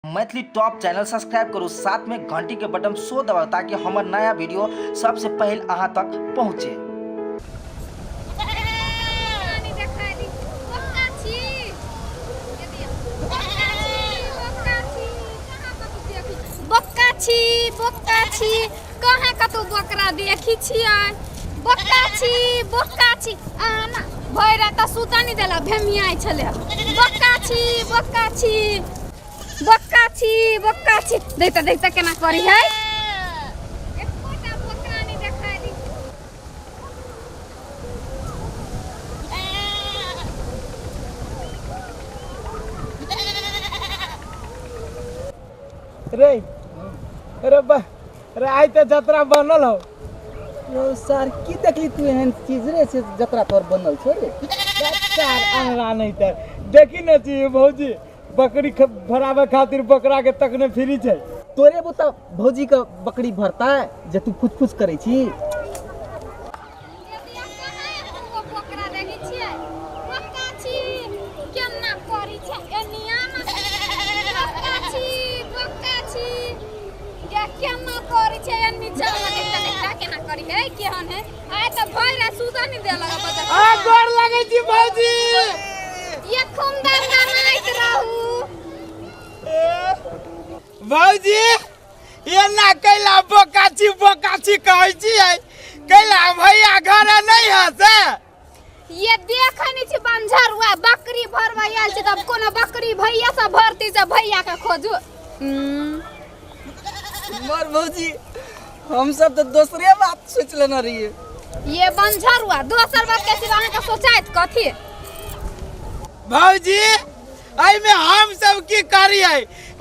Maithili top channel subscribe करू, साथ में घंटी के बटन सो दबाओ ताकि हमार नया वीडियो सबसे पहले अहाँ तक पहुँचे। कहाँ कतौ बकरा देखी छियै? बक्का छी आना भैरा त सुता नहीं देला भेमियाई छले। बक्का छी देखता केना करी है। एकोटा बकरा नहीं देखाली। रे अरे बा अरे आई त जतरा बनल हो यो सर की देखली तू एहन चीज रे से जतरा तोर बनल छो रे चार अनरा नहीं त देखी न छी भौजी बकरी भरावे खातिर बकरा के तकने फ्री छै। तोरे बुता भौजी का बकरी भरता है जे तू फुच करे छी। बकरा देखी छियै? बक्का छी केना करी छै एनिया ना। बक्का छी के केना करी छै एनी चल देखता केना करी है केहन है। आय त भैरा सुता नहीं देला बजा। आ गोर लगे छी भौजी। ये खुमदान बनाइत रहू भौजी ये ना कैला बोकाची कहै छी कैला भैया घर नहीं है से। ये देखनी छी बंझर हुआ बकरी भरवा आयल छी तब कोनो बकरी भैया से भरती से भैया के खोजू। मर भौजी हम सब तो दूसरे बात सोच लेना रहिए। ये बंझर हुआ दोसर बात के सिवा अहाँ के सोचाइत कथी? भौजी आई में हम सब की करिए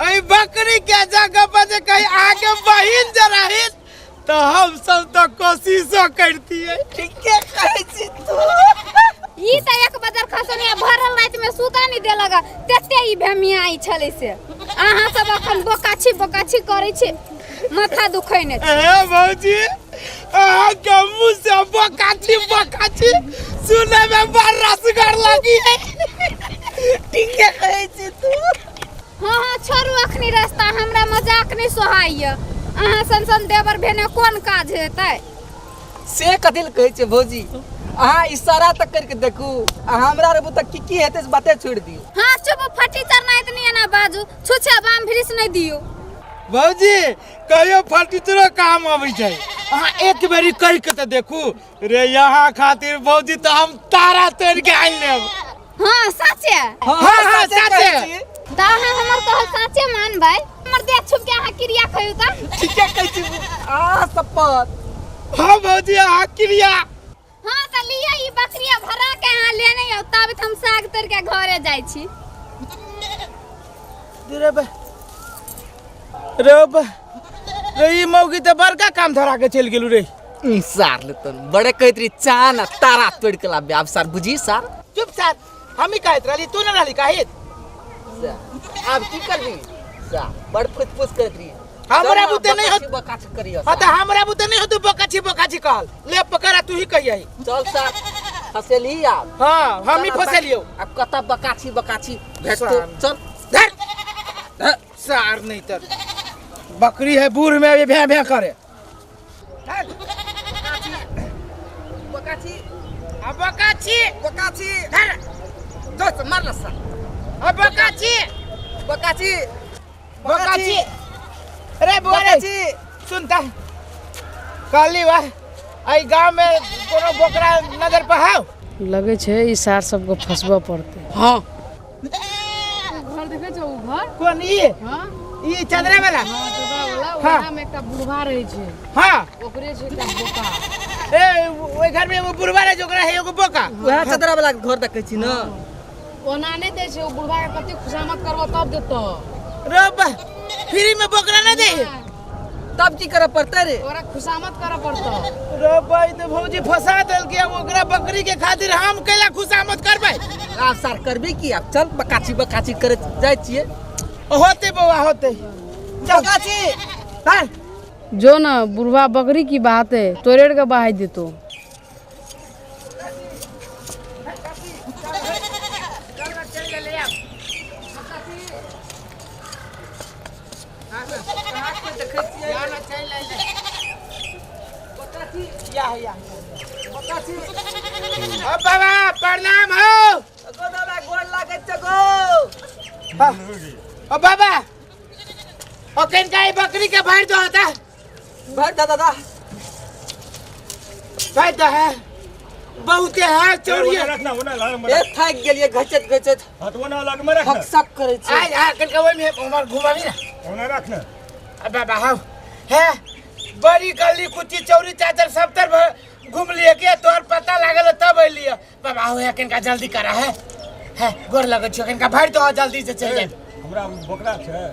आई बकरी के जगह पर जे कहीं आगे बहिन जराहित तो हम सब तो कोशिशो करती है। ठीक है कहै छी तू। ई त एक बजर खसने भरल रात में सुता नहीं देलगा तते ई भेमिया आई छले से। अहाँ सब अपन बोकाची करै छी माथा दुखै ने। ए भौजी आ के मुंह से बोकाची सुने में बड़ रसगर लगी है। ठीक है कहै छी तू। हाँ छोड़ू अखनी रास्ता हमरा मजाक नहीं सोहाइय। अहाँ सन देवर भेने कोन काज हेतै? से कदिल कहै छै भौजी अहाँ इशारा तक करके देखू हमरा रे बुता की हेतै से बाते छोड़ दियो। हाँ चुप फटी चरना इतनी ना बाजू छुछे बाम भिरिस नहीं दियो। भौजी कहियो फटीचरो काम आबै छै अहाँ एक बेरी कह के त देखू रे यहाँ खातिर भौजी तो हम तारा तोड़ के आइ लेब। हाँ साचे हाँ साचे ता हमर कहल साचे मान भाई हमर देख छुप के अहाँ क्रिया खयू ता। ठीक है कहै छी आ सपत। हाँ भौजी अहाँ क्रिया। हाँ त लिया ई बकरिया भरा के अहाँ लेने आउ तब हम साग तर के घरे जाय छी। रे ई मौगी त बड़का काम धरा के चल गेलू रे। सार ले तन बड़े कहत रही चान तारा तोड़ के लाबे अब सर बुझी सर। चुप सार हम ही कहत रहली तू न रहली काहित। अब की करबी सा बड़ फुसफुस करत रही हमरा बुते नहीं होत बकाच करियो। हां त हमरा बुते नहीं होत बोकाची कहल ले पकड़ा तू ही कहियै। चल सर फसेली आप। हां हम ही फसेलियो अब कता बकाची भेटतो चल धर सार नहीं त बकरी है बूढ़ में ये भे करे। बकाची धर दोस्त मार सा बकाची अरे बोकाची सुनता काली वाह आई गांव में कोनो बोकरा नजर पर हाउ लगे छे ई सार सबको फसबा पड़ते। हां घर देखे छो उ घर? कौन ई? हां ई चंद्रा वाला। हां चोदा वाला हाँ। ओकरा में एकटा बुढ़वा रहे छे। हां ओकरे छे एकटा बोका। ए ओइ घर में वो बुढ़वा रे जोकरा है एगो बोका वह चदरा वाला घर देखै छी न। ओना नहीं दे छे ओ बुढ़वा के कते खुशामत करबो तब देतो। रे बा फ्री में बोकरा न दे तब की करे पड़ते रे? ओकरा खुशामत करे पड़तो। रे भाई तो भौजी फंसा देल के ओकरा बकरी के खातिर हम कैला खुशामत करबै। आप सर करबी की अब चल बकाची करे जाय छिए। होते बउआ होते बकाची हां जो ना बुढ़वा बकरी की बात है तोरेड़ के बहाई देतो। कहाँ के देखै छियै जाना चल ले बकाची या बकाची ओ बाबा प्रणाम हो गो दादा गोड़ लागै छ गो ओ बाबा ओ कनका ई बकरी के भाड़ दो होता भर दादा भाड़ दो है बहुते है चोरिया रखना होना लाग में ए थाक गेलिए घचत हथवा लग में रखना फकसक करै छै आज आ कनका ओइ में उमर घुमावी ना होना रखना अब बाबा हो है बड़ी गली कुची चौरी चादर सब तरफ घूम लिए के तोर पता लागल तब अइलिए बाबा हो है कनका जल्दी करा है गोर लगै छ कनका भाड़ दो जल्दी से चल जाए हमरा बकरा छै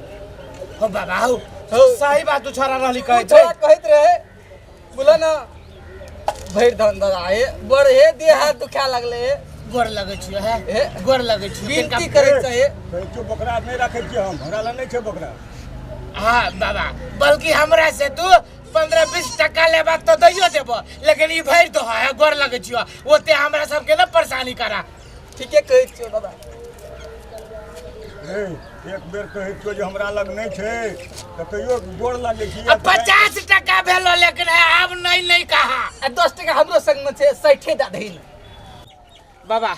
हो बाबा हो सही बात तू छोरा रहली कहै छोरा छै कहैत रहे बोला ना भैर धन दादा हे बड़ हे देह हाथ दुखा लगले हे गोर लगै छ है हे गोर लगै छ विनती करै छै हे कहै छियो बकरा नहीं रखै छियै हम हमरा ला नहीं छै बकरा हाँ बाबा बल्कि हमरा से तू 15-20 टका लेबा तो दैयो देबो लेकिन ई भैर तो है गोर लगै छियो ओते हमरा सबके न परेशानी करा ठीके कहै छियो दादा ए एक बेर कहै छियो जे हमरा लग नहीं छै त कहियो गोड़ लागे छी अब 50 टका भेलो लेकिन अब नहीं कहा आ 10 टका हमरो संग में छै 60 दा दही बाबा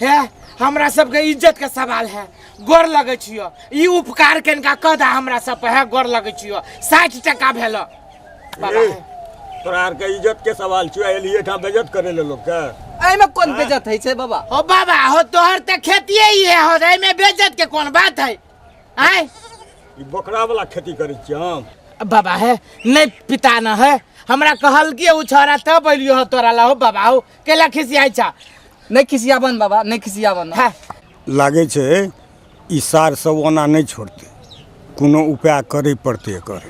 है हमरा सबके इज्जत के सवाल है गोर लगै छियो ई उपकार कनका कह दा हमरा सब पे है गोर लगै छियो 60 टका भेलो बाबा ए, तोरा आर के इज्जत के सवाल छियो एलिए ठा बेइज्जत करे ले लोग के एमे कोन बेइज्जत है छै बाबा हो बाबा हो तोहर त खेतिए ही है हो रे में बेइज्जत के कोन बात है आय ई बकरा वाला खेती करै छी हम बाबा है नहीं पिता न है हमरा कहल कि उ छोरा तब अइलियो हो तोरा ला हो बाबा हो केला खिसियाइ छ नहीं खिसियाबन बाबा नहीं खिसियाबन है लागे छै ई सार सब ओना नहीं छोड़ते कोनो उपाय करे पड़ते एकर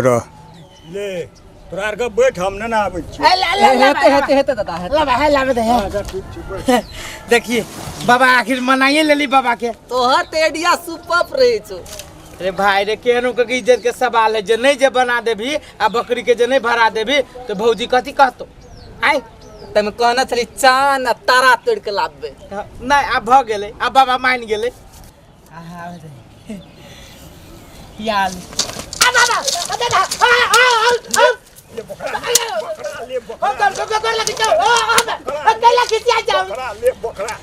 रह ले तोरा आर के बैठ हम न आबै छी हेते दादा हेते ला है लावे दे अच्छा ठीक छै बैठ देखिए बाबा आखिर मनाइए लेली बाबा के तोहर ते एडिया सुपप रहे छो अरे भाई रे केहनो के इज्जत के सवाल है जे नहीं जे बना देबी आ बकरी के जे नहीं भरा देबी तो भौजी कथी कहतो आय तमे कहना छली चान आ तारा तोड़ के लाबे नहीं अब भ गेले अब बाबा मान गेले यार आ बाबा आ दादा आ ले बकरा ले हम तो कर लगे जाओ हम कैला खिसिया जाओ ले बकरा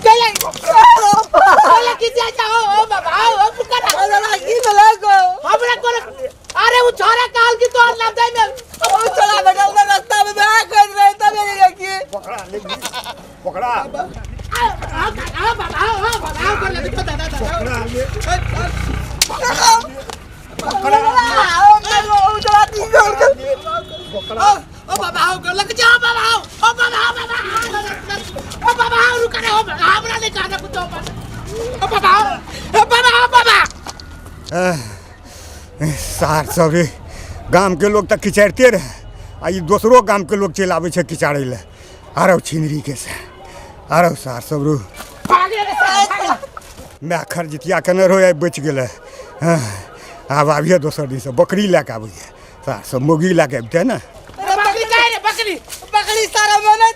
कैला खिसिया जाओ ओ बाबा ओ पुकार दादा की लगो हमरा को अरे वो छोरा काल की तोड़ ना दे में ओ चला बैठल ना रास्ता में बैठ कर रहे तब ये की बकरा ले बकरा आ बाबा कर लगे तो दादा बकरा ले ओ चला ती बकरा ओ बाबा कर लगे जाओ बाबा ओ बाबा रुक रे ओ हमरा नहीं कहना कुछ ओ बाबा सार सब गाम के लोग तक किचारते रहे आ ई दोसरो गाम के लोग चल आवे छै किचारे ले आरो छिनरी के से आरो सार सब रू मैं खरजितिया कने रहो बच गेले आब आबिए दोसर दिन से बकरी लेके आबिए सार सब मुर्गी लेके अबते ना बकरी काहे रे बकरी बकरी सारा में नहीं